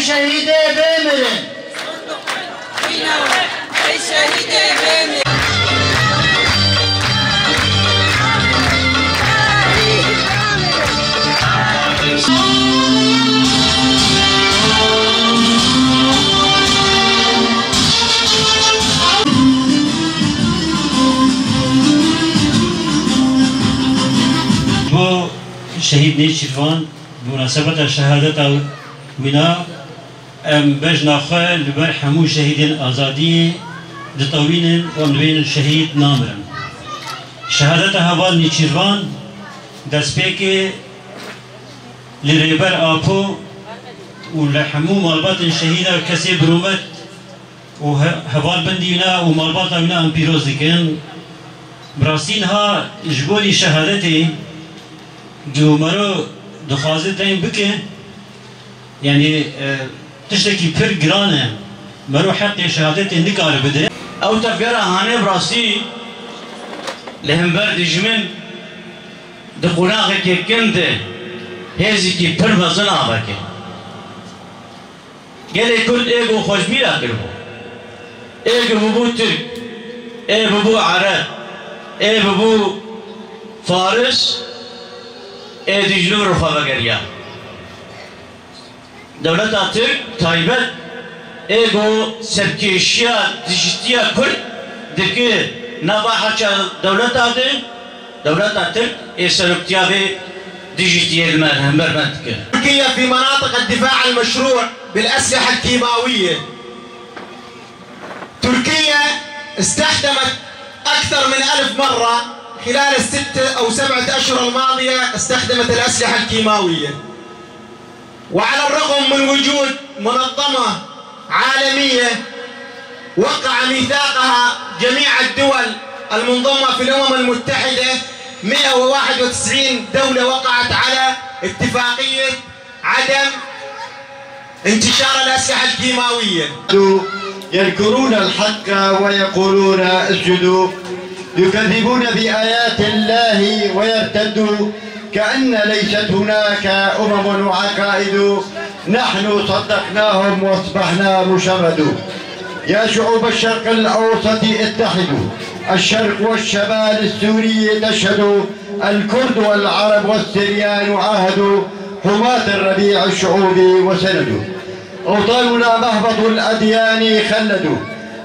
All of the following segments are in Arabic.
شهيدي بمرن أي شهيدي بمرن بو شهيد نيشيفان بمناسبة شهادة ونا بجنا خال لبر حمو شهيدين آزادي لطوين ومن الشهيد نامرن شهادة هوال نيشيفان دسبيك لريبر آبو ولحمو مالبات الشهيدة كسي برومت وهوال بندينا ومالبات ونا امبيروز كان براسينها جبولي شهادتي جو مرو دخوازه دایم بکه یعنی تشتکی پر گرانه مرو حق شهادت نکاره بده او تفكر هاني براسي لهم برد جمن دقناغك كنت هزي كي پر مزن آبك قال كل ايغو خوشبيل اقربو ايغو ببو ترك ايغو ببو عرب ايغو ببو فارس دجلو رخوة بگریا دولت ترک تایبت ایگو سرکیشیا دیجیتیا کرد دکه نبا حچا دولت ترک ای سرکتیا به دیجیتیا المرهم برمتك تركيا في مناطق الدفاع المشروع بالأسلحة الكيماوية. تركيا استخدمت أكثر من 1000 مرة خلال ال6 أو 7 أشهر الماضية استخدمت الأسلحة الكيماوية. وعلى الرغم من وجود منظمة عالمية وقع ميثاقها جميع الدول المنضمة في الأمم المتحدة 191 دولة وقعت على اتفاقية عدم انتشار الأسلحة الكيماوية. يذكرون الحق ويقولون اسجدوا، يكذبون بآيات الله ويرتدوا كأن ليست هناك أمم وعقائد، نحن صدقناهم واصبحنا مشرد. يا شعوب الشرق الأوسط اتحدوا، الشرق والشمال السوري تشهدوا، الكرد والعرب والسريان عاهدوا، حماة الربيع الشعوب وسندوا. أوطاننا مهبط الأديان خلدوا،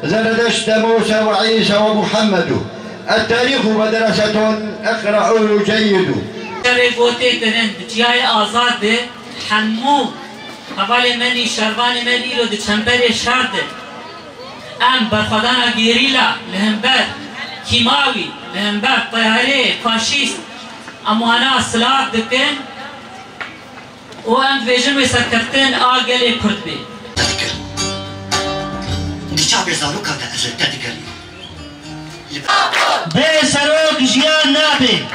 زردشت موسى وعيسى ومحمد، التاريخ مدرسة اقرأوا جيدوا. شرفوتي كنن بجاي آزاد حمو حوالي مني شرباني مني لو دشمبري شرد ام برخدانا گيريلا لهمبر كيماوي لهمبر طياري فاشيست اموانا سلاح دكن وام فيجن ويسكرتن آقلي كرد بي نشاب يزارو كاتا أزل تدقلي بسروك جيان نابي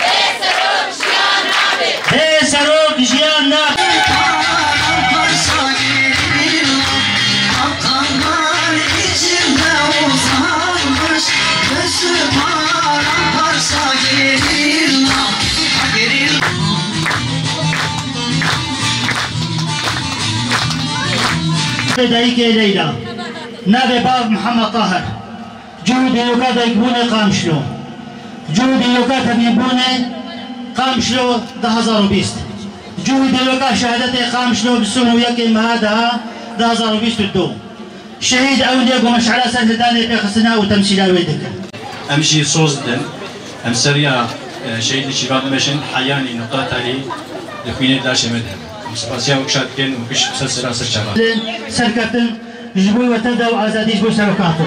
بسروك جيان نابي بدايك ليلى نابي باب محمد طاهر جودي يوكادا يكبوني قامشلو جودي يوكادا بيبوني قامشلو 2020 جودي يوكا شهادتي قامشلو بالسنة وياكي مهادها 2022 شهيد أولياء ومشعلة سنة داني بيخصنا وتمثيلا ويدك أمشي صوصدن أمسريا شهيد الشباب مشن حياني نقاط علي لكوينة داش مدهم مسباسيا وكشات كن وكش مسلسل سر شباب سركتن جبوي وتبدأ وعزاديش بو سركاتو